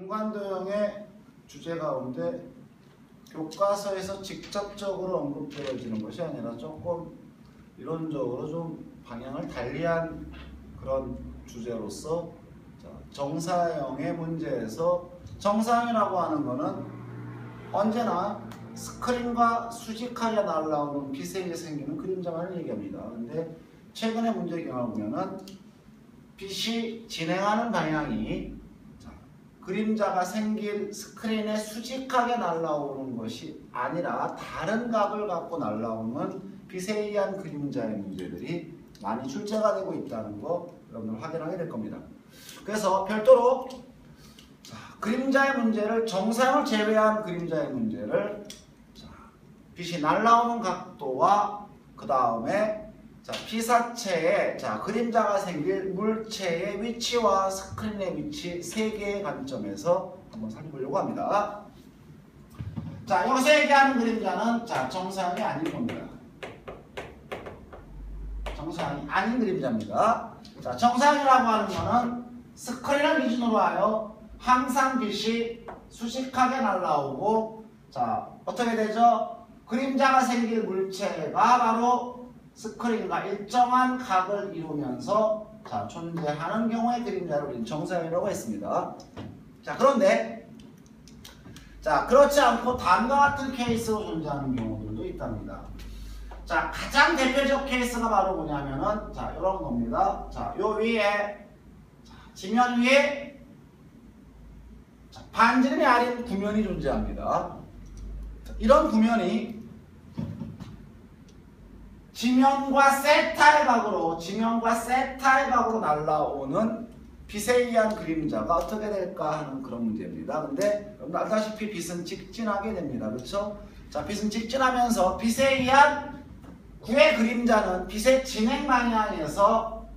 공간도형의 주제 가운데 교과서에서 직접적으로 언급되어지는 것이 아니라 조금 이론적으로 좀 방향을 달리한 그런 주제로서 정사형의 문제에서 정사형이라고 하는 것은 언제나 스크린과 수직하게 날아오는 빛에 생기는 그림자만을 얘기합니다. 근데 최근의 문제 경우를 보면은 빛이 진행하는 방향이 그림자가 생길 스크린에 수직하게 날아오는 것이 아니라 다른 각을 갖고 날아오는 빛에 의한 그림자의 문제들이 많이 출제가 되고 있다는 거 여러분들 확인하게 될 겁니다. 그래서 별도로 그림자의 문제를 정사형을 제외한 그림자의 문제를 빛이 날아오는 각도와 그 다음에 피사체의 그림자가 생길 물체의 위치와 스크린의 위치 세 개의 관점에서 한번 살펴보려고 합니다. 여기서 얘기하는 그림자는 정사형이 아닌 겁니다. 정사형이 아닌 그림자입니다. 정사형이라고 하는 것은 스크린을 기준으로 하여 항상 빛이 수직하게 날아오고 어떻게 되죠? 그림자가 생길 물체가 바로 스크린과 일정한 각을 이루면서 존재하는 경우의 그림자를 우리는 정사형이라고 했습니다. 그런데 그렇지 않고 다음과 같은 케이스로 존재하는 경우들도 있답니다. 가장 대표적 케이스가 바로 뭐냐면은 이런 겁니다. 요 위에 지면 위에 반지름이 아닌 구면이 존재합니다. 이런 구면이 지면과 세타의 각으로 날아오는 빛에 의한 그림자가 어떻게 될까 하는 그런 문제입니다. 근데 여러분 알다시피 빛은 직진하게 됩니다. 그렇죠? 빛은 직진하면서 빛에 의한 구의 그림자는 빛의 진행 방향에서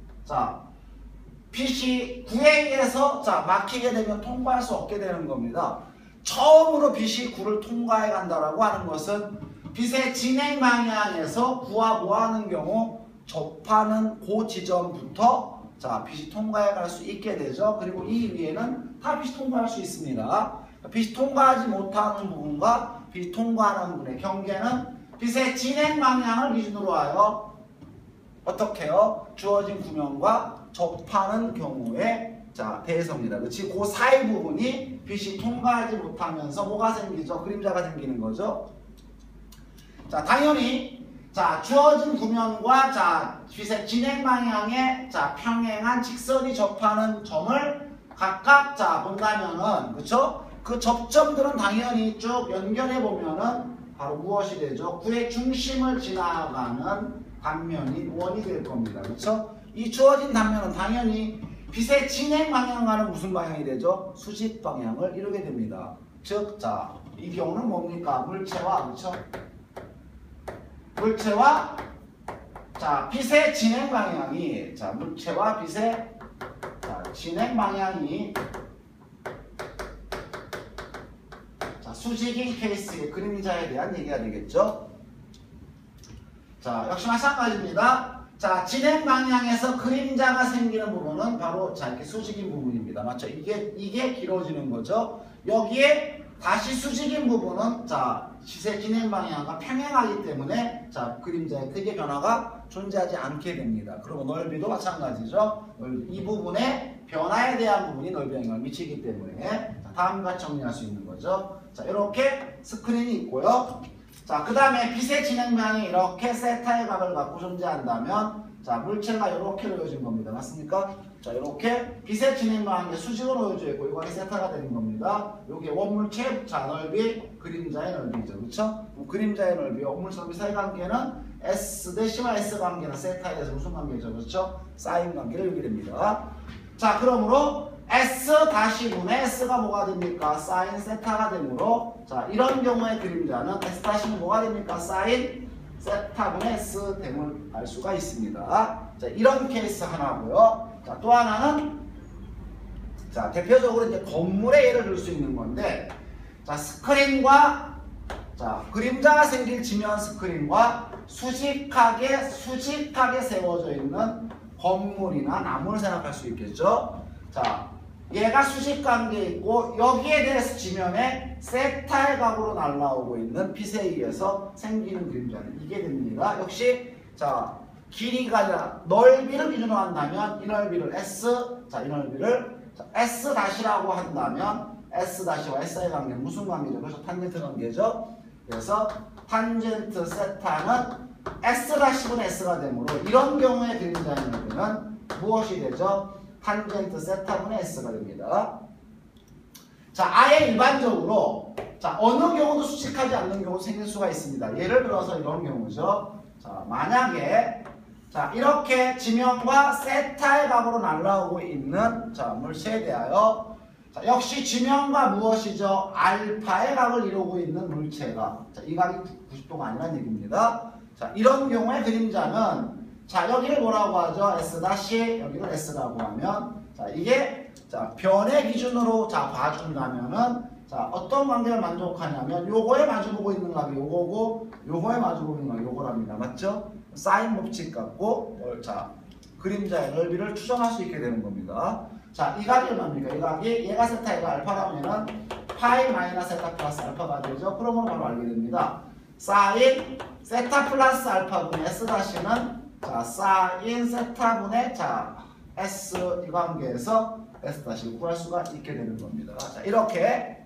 빛이 구에 의해서 막히게 되면 통과할 수 없게 되는 겁니다. 처음으로 빛이 구를 통과해 간다라고 하는 것은 빛의 진행 방향에서 구와 뭐하는 경우 접하는 그 지점부터 빛이 통과해 갈 수 있게 되죠. 그리고 이 위에는 다 빛이 통과할 수 있습니다. 빛이 통과하지 못하는 부분과 빛이 통과하는 부분의 경계는 빛의 진행 방향을 기준으로 하여 어떻게 해요? 주어진 구면과 접하는 경우에 대해서입니다. 그렇지? 그 사이 부분이 빛이 통과하지 못하면서 뭐가 생기죠? 그림자가 생기는 거죠. 당연히 주어진 구면과 빛의 진행 방향에 평행한 직선이 접하는 점을 각각 본다면은 그렇죠? 그 접점들은 당연히 쭉 연결해 보면은 바로 무엇이 되죠? 구의 중심을 지나가는 단면이 원이 될 겁니다. 그렇죠? 이 주어진 단면은 당연히 빛의 진행 방향과는 무슨 방향이 되죠? 수직 방향을 이루게 됩니다. 즉, 이 경우는 뭡니까? 물체와 그렇죠? 물체와 빛의 진행 방향이 물체와 빛의 진행 방향이 수직인 케이스의 그림자에 대한 얘기가 되겠죠. 역시 마찬가지입니다. 진행 방향에서 그림자가 생기는 부분은 바로 이렇게 수직인 부분입니다. 맞죠? 이게 길어지는 거죠. 여기에 다시 수직인 부분은 빛의 진행 방향과 평행하기 때문에 그림자의 크기의 변화가 존재하지 않게 됩니다. 그리고 넓이도 마찬가지죠. 이 부분의 변화에 대한 부분이 넓이 영향을 미치기 때문에 다음과 정리할 수 있는 거죠. 이렇게 스크린이 있고요. 그 다음에 빛의 진행 방향이 이렇게 세타의 각을 갖고 존재한다면 물체가 이렇게 놓여진 겁니다. 맞습니까? 이렇게 빛의 진행 방향이 수직으로 놓여져 있고 이거는 세타가 되는 겁니다. 이게 원물체 넓이, 그림자의 넓이죠. 그렇죠? 그림자의 넓이, 원물체 넓이 사이 관계는 S 대시와 S 관계는 세타에 대해서 무슨 관계죠? 그렇죠? 사인 관계를 이루게 됩니다. 그러므로 S-분의 S가 뭐가 됩니까? 사인 세타가 되므로 이런 경우의 그림자는 S-는 뭐가 됩니까? 사인 세타분의 S 됨을 알 수가 있습니다. 이런 케이스 하나고요. 또 하나는 대표적으로 이제 건물의 예를 들 수 있는 건데 스크린과 그림자가 생길 지면 스크린과 수직하게 세워져 있는 건물이나 나무를 생각할 수 있겠죠. 얘가 수직관계에 있고 여기에 대해서 지면에 세타의 각으로 날라오고 있는 빛에 의해서 생기는 그림자는 이게 됩니다. 역시 자 길이가 아니라 넓이를 기준으로 한다면 이 넓이를 S, 자 이 넓이를 S 다시라고 한다면 S 다시와 S의 관계는 무슨 관계죠? 그래서 탄젠트 관계죠. 그래서 탄젠트 세타는 S 다시분의 S가 되므로 이런 경우에 그림자의 넓이는 무엇이 되죠? 탄젠트 세타분의 S가 됩니다. 자, 아예 일반적으로 자 어느 경우도 수직하지 않는 경우 생길 수가 있습니다. 예를 들어서 이런 경우죠. 자, 만약에 자 이렇게 지면과 세타의 각으로 날라오고 있는 자 물체에 대하여 자, 역시 지면과 무엇이죠? 알파의 각을 이루고 있는 물체가 자, 이 각이 90도가 아니라는 얘기입니다. 자, 이런 경우에 그림자는 자 여기를 뭐라고 하죠? S 다시 여기를 S라고 하면 자 이게 자 변의 기준으로 자 봐준다면은 자 어떤 관계를 만족하냐면 요거에 마주보고 있는 각이 요거고 요거에 마주보고 있는 각이 요거랍니다. 맞죠? 사인 법칙 갖고 자 그림자의 넓이를 추정할 수 있게 되는 겁니다. 자 이 각이 얼마입니까? 이 각이 얘가 세타 얘가 알파라면 파이 마이너스 세타 플러스 알파가 되죠. 그러면 바로 알게 됩니다. 사인 세타 플러스 알파분의 S 다시는 자 사인 세타분의 자 S 이 관계에서 S 다시 구할 수가 있게 되는 겁니다. 자 이렇게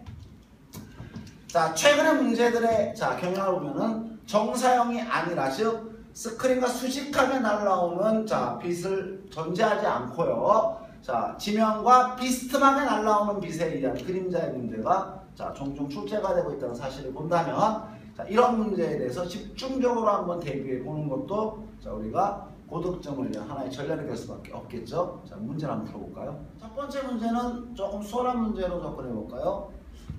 자 최근의 문제들의 자 경향을 보면은 정사형이 아니라 즉 스크린과 수직하게 날라오는 자 빛을 존재하지 않고요. 자 지면과 비스듬하게 날라오는 빛에 의한 그림자의 문제가 자 종종 출제가 되고 있다는 사실을 본다면 자 이런 문제에 대해서 집중적으로 한번 대비해 보는 것도 자 우리가 고득점을 위한 하나의 전략이 될 수밖에 없겠죠. 자 문제를 한번 풀어볼까요? 첫 번째 문제는 조금 수월한 문제로 접근해 볼까요?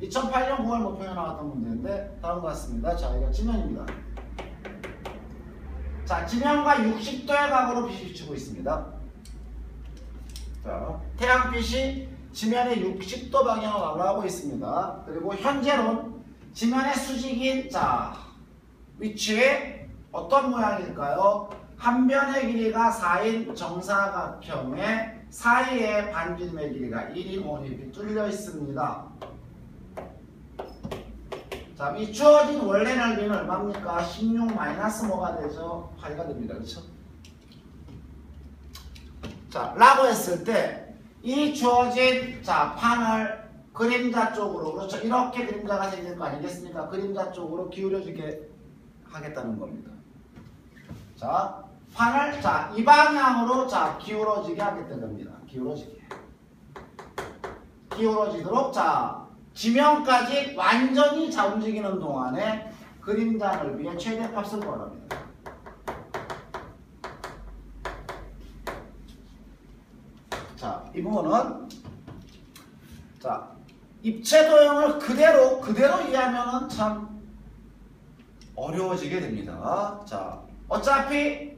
2008년 9월 목표에 나왔던 문제인데 다음과 같습니다. 자 이거 지면입니다. 자 지면과 60도의 각으로 빛이 비추고 있습니다. 자 태양빛이 지면의 60도 방향으로 날아가고 있습니다. 그리고 현재론 지면의 수직인 자 위치에 어떤 모양일까요? 한 변의 길이가 4인 정사각형의 사이에 반지름의 길이가 1인 원이 이렇게 뚫려 있습니다. 자, 이 주어진 원래 넓이는 얼마입니까? 16 마이너스 뭐가 되죠? 8가 됩니다. 그렇죠? 자, 라고 했을 때 이 주어진 자 판을 그림자 쪽으로 그렇죠? 이렇게 그림자가 생길 거 아니겠습니까? 그림자 쪽으로 기울여지게 하겠다는 겁니다. 자, 판을 자 이 방향으로 자 기울어지게 하겠다는 겁니다. 기울어지도록 자 지면까지 완전히 자 움직이는 동안에 그림자 넓이의 최대값을 구하랍니다. 자, 이 부분은 자 입체 도형을 그대로 이해하면은 참 어려워지게 됩니다. 자, 어차피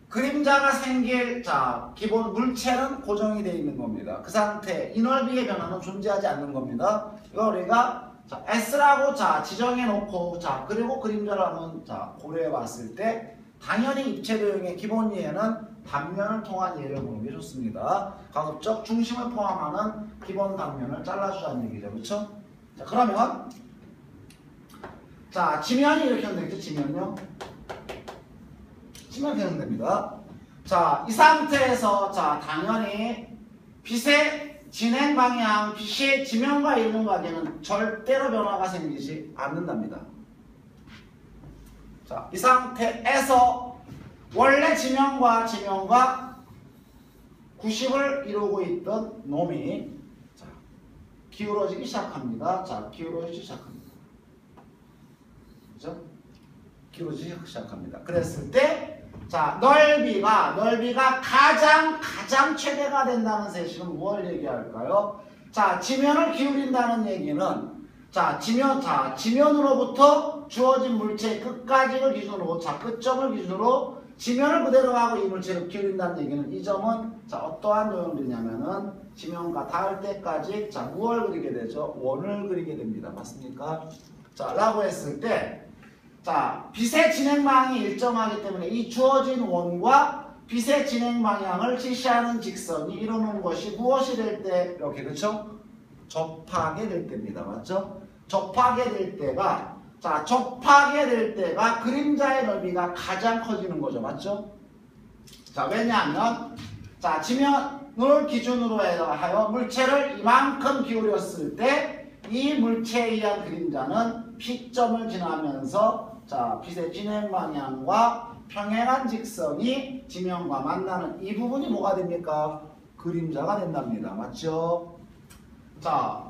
그림자가 생길 자 기본 물체는 고정이 되어 있는 겁니다. 그 상태 이 넓이의 변화는 존재하지 않는 겁니다. 이거 우리가 자 S라고 자 지정해 놓고 자 그리고 그림자를 한번 자 고려해 봤을 때 당연히 입체 도형의 기본 이해는 단면을 통한 예를 보는 게 좋습니다. 가급적 중심을 포함하는 기본 단면을 잘라주자는 얘기죠. 그렇죠? 자 그러면 자 지면이 이렇게 되겠죠. 지면요. 지면 되는됩니다. 자, 이 상태에서 자 당연히 빛의 진행 방향, 빛이 지면과 이루는 관계는 절대로 변화가 생기지 않는답니다. 자, 이 상태에서 원래 지면과 90을 이루고 있던 놈이 자, 기울어지기 시작합니다. 자, 기울어지기 시작합니다. 그죠? 기울어지기 시작합니다. 그랬을 때 자 넓이가 가장 최대가 된다는 세식은 무엇을 얘기할까요? 자 지면을 기울인다는 얘기는 자 지면으로부터 주어진 물체의 끝까지를 기준으로 자 끝점을 기준으로 지면을 그대로 하고 이 물체를 기울인다는 얘기는 이 점은 자 어떠한 도형들이냐면은 지면과 닿을 때까지 자 무엇을 그리게 되죠? 원을 그리게 됩니다. 맞습니까? 자 라고 했을 때 자 빛의 진행 방향이 일정하기 때문에 이 주어진 원과 빛의 진행 방향을 지시하는 직선이 이루는 것이 무엇이 될 때? 이렇게 그쵸? 접하게 될 때입니다. 맞죠? 접하게 될 때가 자 접하게 될 때가 그림자의 넓이가 가장 커지는 거죠. 맞죠? 자 왜냐하면 자 지면을 기준으로 하여 물체를 이만큼 기울였을 때 이 물체에 의한 그림자는 P점을 지나면서 자 빛의 진행 방향과 평행한 직선이 지면과 만나는 이 부분이 뭐가 됩니까? 그림자가 된답니다. 맞죠? 자,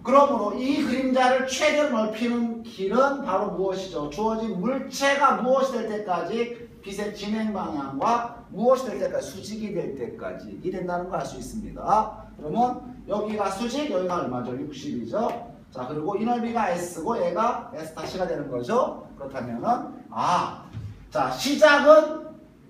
그러므로 이 그림자를 최대 넓히는 길은 바로 무엇이죠? 주어진 물체가 무엇이 될 때까지 빛의 진행 방향과 무엇이 될 때까지 수직이 될 때까지 이 된다는 걸 알 수 있습니다. 그러면 여기가 수직, 여기가 얼마죠? 60이죠? 자, 그리고 이 넓이가 S고 얘가 S-가 되는 거죠? 그렇다면은 자, 시작은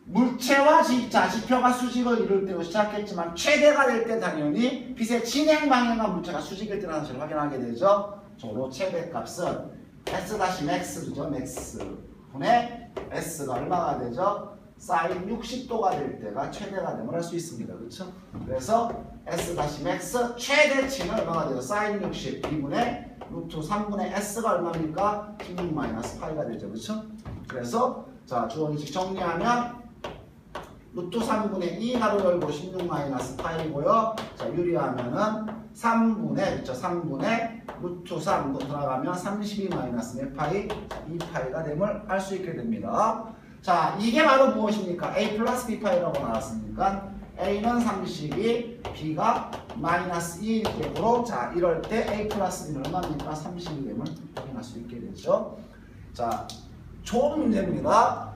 물체와 지표가 수직을 이룰 때로 시작했지만 최대가 될 때 당연히 빛의 진행 방향과 물체가 수직일 때라는 사실을 확인하게 되죠. 저로 최대값은 S-max죠. max 분의 S가 얼마가 되죠? 사인 60도가 될 때가 최대가 됨을 알 수 있습니다. 그렇죠? 그래서 S-max 최대치는 얼마가 되죠? 사인 60 2분의 루트 3분의 S가 얼마입니까? 16-파이가 되죠. 그렇죠? 그래서 자, 주어식 정리하면 루트 3분의 2 가로 열고 16-파이고요. 자, 유리하면은 3분의 그렇죠? 3분의 루트 3 들어가면 32-파이 2파이가 됨을 알 수 있게 됩니다. 자, 이게 바로 무엇입니까? A 플러스 B파이라고 나왔으니까 A는 32, B가 마이너스 2일 때므로 자, 이럴 때 A 플러스 B는 얼마입니까? 32됨을 확인할 수 있게 되죠. 자, 좋은 문제입니다.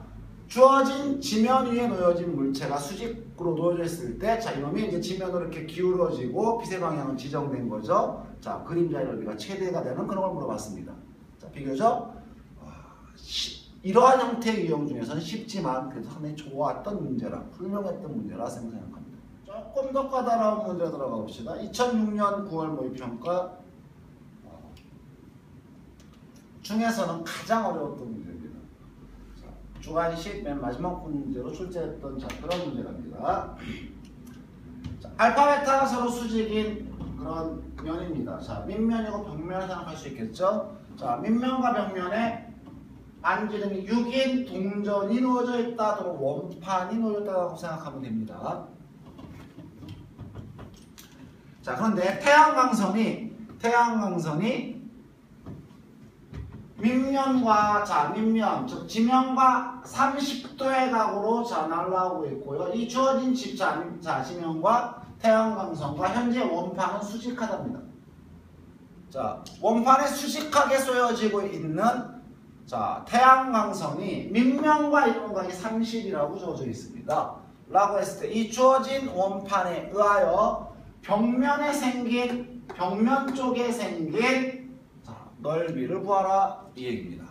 주어진 지면 위에 놓여진 물체가 수직으로 놓여져 있을 때, 자, 이놈이 이제 지면으로 이렇게 기울어지고 빛의 방향은 지정된 거죠. 자, 그림자의 넓이가 최대가 되는 그런 걸 물어봤습니다. 자, 비교적 이러한 형태의 유형 중에서는 쉽지만 그래도 상당히 좋았던 문제라, 훌륭했던 문제라 생각합니다. 조금 더 까다로운 문제 들어가 봅시다. 2006년 9월 모의평가 중에서는 가장 어려웠던 문제입니다. 자, 주관식 맨 마지막 문제로 출제했던 그런 문제랍니다. 자, 알파, 베타가 서로 수직인 그런 면입니다. 자, 밑면이고 벽면을 생각할 수 있겠죠? 자, 밑면과 벽면에 안지름이 6인 동전이 놓여져 있다, 또는 원판이 놓여져 있다고 생각하면 됩니다. 자, 그런데 태양광선이 밑면과 밑면, 즉 지면과 30도의 각으로 날아오고 있고요. 이 주어진 지면과 태양광선과 현재 원판은 수직하답니다. 자, 원판에 수직하게 쏘여지고 있는 자, 태양광선이 밑면과 이런 각이 30이라고 주어져 있습니다. 라고 했을 때 이 주어진 원판에 의하여 벽면 쪽에 생긴 자, 넓이를 구하라 이 얘기입니다.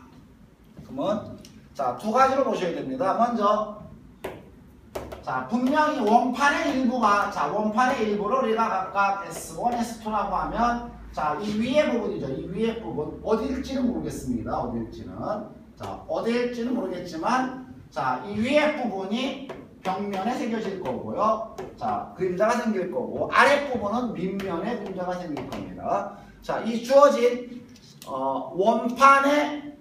그러면 자, 두 가지로 보셔야 됩니다. 먼저 자, 분명히 원판의 일부가 원판의 일부를 우리가 각각 S1, S2라고 하면 자, 이 위에 부분이죠. 이 위에 부분 어디일지는 모르겠습니다. 어디일지는 모르겠지만 자, 이 위에 부분이 벽면에 새겨질 거고요. 자, 그림자가 생길 거고 아랫부분은 밑면에 그림자가 생길 겁니다. 자, 이 주어진 원판의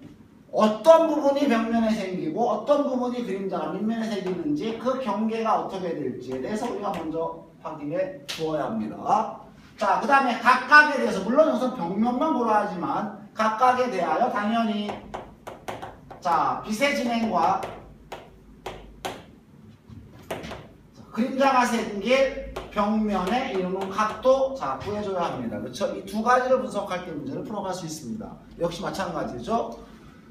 어떤 부분이 벽면에 생기고 어떤 부분이 그림자가 밑면에 생기는지 그 경계가 어떻게 될지에 대해서 우리가 먼저 확인해 주어야 합니다. 자, 그 다음에 각각에 대해서 물론 우선 벽면만 보라 하지만 각각에 대하여 당연히 자, 빛의 진행과 그림자가 생길 벽면에 이루는 각도 자, 구해줘야 합니다. 그렇죠? 이 두 가지를 분석할 때 문제를 풀어갈 수 있습니다. 역시 마찬가지죠.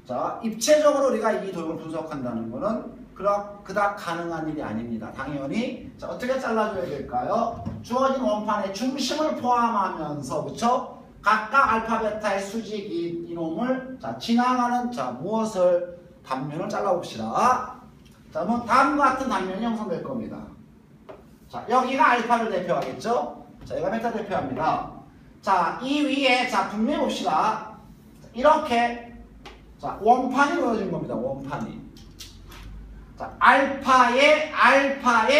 자, 입체적으로 우리가 이 도형을 분석한다는 것은 그닥 가능한 일이 아닙니다. 당연히 자, 어떻게 잘라줘야 될까요? 주어진 원판의 중심을 포함하면서 그쵸? 각각 알파, 베타의 수직이 이놈을 자, 지나가는 자, 무엇을 단면을 잘라봅시다. 자, 그러면 다음과 같은 단면이 형성될 겁니다. 자, 여기가 알파를 대표하겠죠? 자, 여기가 베타 대표합니다. 자, 이 위에 자, 분명히 봅시다. 이렇게 자, 원판이 놓여진 겁니다. 원판이. 자, 알파에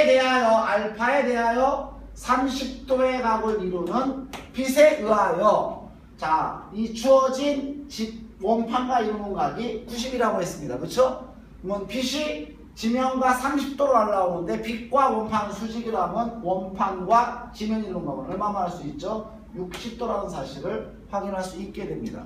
대하여 30도의 각을 이루는 빛에 의하여 자, 이 주어진 원판과 이루는 각이 90이라고 했습니다. 그렇죠? 그러면 빛이 지면과 30도로 날라오는데 빛과 원판 수직이라면 원판과 지면이 이루는 각은 얼마만 할 수 있죠? 60도라는 사실을 확인할 수 있게 됩니다.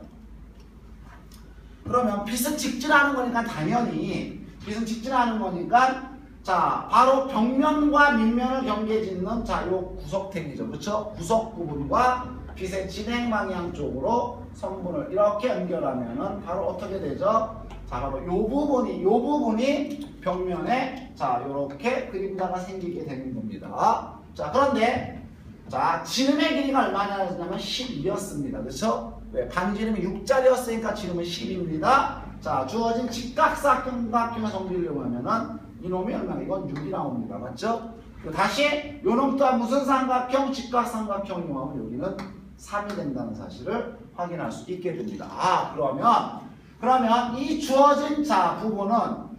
그러면 빛은 직진하는 거니까 당연히 빛은 직진하는 거니까 자 바로 벽면과 밑면을 경계짓는 자 요 구석탱이죠. 그렇죠? 구석 부분과 빛의 진행 방향 쪽으로 선분을 이렇게 연결하면은 바로 어떻게 되죠? 자 바로 요 부분이 벽면에 자 요렇게 그림자가 생기게 되는 겁니다. 자 그런데 자 지름의 길이가 얼마냐면 12였습니다. 그렇죠? 왜? 반지름이 6짜리였으니까 지름은 10입니다. 자 주어진 직각삼각형의 성질이라고 하면은 이놈이 얼마나 이건 6이 나옵니다. 맞죠? 다시 요놈 또한 무슨 삼각형? 직각삼각형이고 하면 여기는 3이 된다는 사실을 확인할 수 있게 됩니다. 아 그러면 이 주어진 자 부분은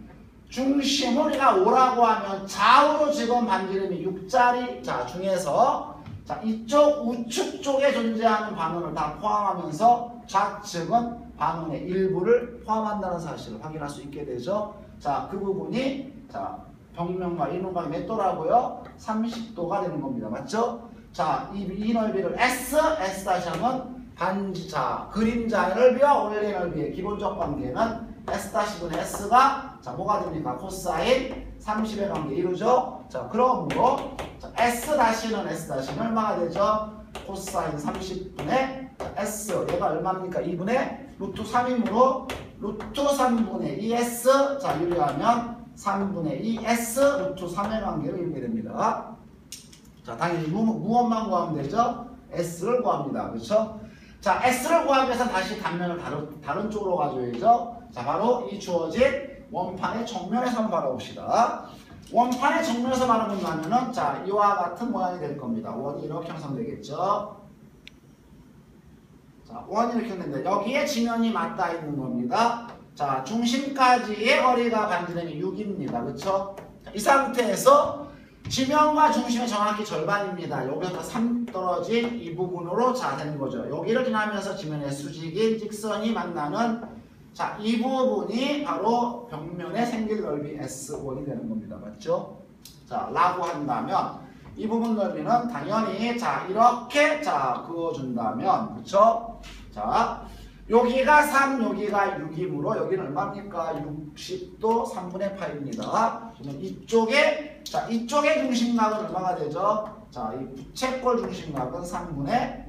중심을 우리가 5라고 하면 좌우로 지금 반지름이 6짜리 자 중에서 자 이쪽 우측 쪽에 존재하는 반원을 다 포함하면서 좌측은 반원의 일부를 포함한다는 사실을 확인할 수 있게 되죠. 자 그 부분이 자 벽면과 이놈과 몇 도라고요? 30도가 되는 겁니다. 맞죠? 자 이 넓이를 S 다시 하면 반지 자 그림자의 넓이와 원래 넓이의 기본적 관계는 S-분의 S가 자 뭐가 됩니까? 코사인 30의 관계 이루죠? 자 그러므로 자, S-는 얼마가 되죠? 코사인 30분의 S 얘가 얼마입니까? 2분의 루트 3이므로 루트 3분의 2S 자 유리하면 3분의 2S 루트 3의 관계를 이루게 됩니다. 자 당연히 무엇만 구하면 되죠? S를 구합니다. 그렇죠? 자 S를 구하기 위해서 다시 단면을 다른 쪽으로 가져야죠. 자 바로 이 주어진 원판의 정면에서 한번 바라봅시다. 원판의 정면에서 바라본다면은 자 이와 같은 모양이 될 겁니다. 원이 이렇게 형성되겠죠. 자 원이 이렇게 형성된다. 여기에 지면이 맞닿아 있는 겁니다. 자 중심까지의 거리가 반지름이 6입니다. 그렇죠? 이 상태에서 지면과 중심의 정확히 절반입니다. 여기서 3 떨어진 이 부분으로 자 되는 거죠. 여기를 지나면서 지면의 수직인 직선이 만나는 자 이 부분이 바로 벽면에 생길 넓이 S1이 되는 겁니다. 맞죠? 자 라고 한다면 이 부분 넓이는 당연히 자 이렇게 자 그어준다면 그쵸? 자 여기가 3 여기가 6이므로 여기는 얼마입니까? 60도 3분의 8입니다. 그러면 이쪽에 자 이쪽의 중심각은 얼마가 되죠? 자 이 부채꼴 중심각은 3분의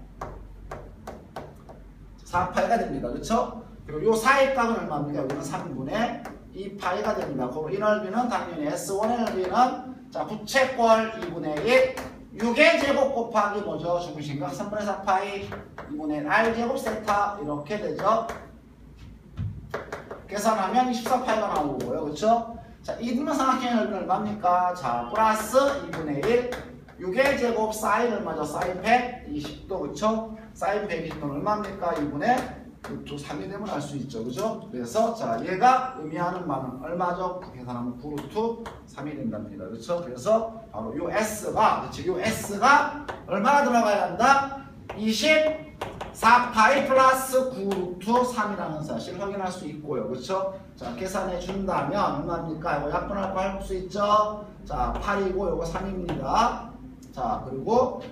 4파이가 됩니다. 그쵸? 그리고 요 사이 값은 얼마입니까? 여기는 3분의 2파이가 됩니다. 그리고 이 넓이는 당연히 S1의 넓이는 자 부채꼴 2분의 1 6의 제곱 곱하기 뭐죠? 중심각 3분의 4파이 2분의 R제곱 세타 이렇게 되죠. 계산하면 24파이가 나오고요. 그렇죠? 자 이등변삼각형의 넓이는 얼마입니까? 자 플러스 2분의 1 6의 제곱 사인 얼마죠? 사인 120도 그렇죠? 사인 120도는 얼마입니까? 2분의 루트 3이 되면 알 수 있죠. 그죠? 그래서 자 얘가 의미하는 바는 얼마죠? 계산하면 9루트 3이 된답니다. 그렇죠? 그래서 바로 요 S가 그렇지? 요 S가 얼마나 들어가야 한다? 24파이 플러스 9루트 3이라는 사실 확인할 수 있고요. 그렇죠? 자 계산해 준다면 얼마입니까? 이거 약분할 거 할 수 있죠? 자 8이고 요거 3입니다. 자 그리고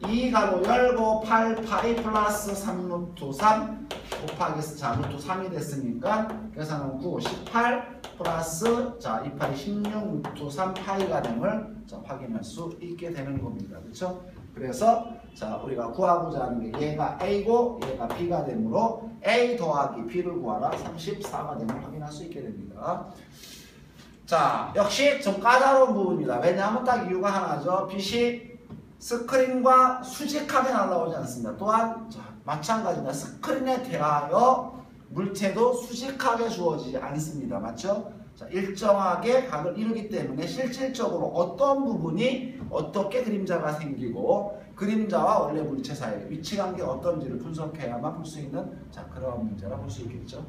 2 가로 열고 8파이 플러스 3루트 3 곱하기 자 루트 3이 됐으니까 계산은 9, 18 플러스 자 2파이 16 루트 3파이가 됨을 자 확인할 수 있게 되는 겁니다. 그렇죠? 그래서 자 우리가 구하고자 하는 게 얘가 A고 얘가 B가 되므로 A 더하기 B를 구하라 34가 됨을 확인할 수 있게 됩니다. 자 역시 좀 까다로운 부분입니다. 왜냐하면 딱 이유가 하나죠. 빛이 스크린과 수직하게 날아오지 않습니다. 또한 자, 마찬가지입니다. 스크린에 대하여 물체도 수직하게 주어지지 않습니다. 맞죠? 자, 일정하게 각을 이루기 때문에 실질적으로 어떤 부분이 어떻게 그림자가 생기고 그림자와 원래 물체 사이의 위치관계가 어떤지를 분석해야만 볼 수 있는 자, 그런 문제라 볼 수 있겠죠.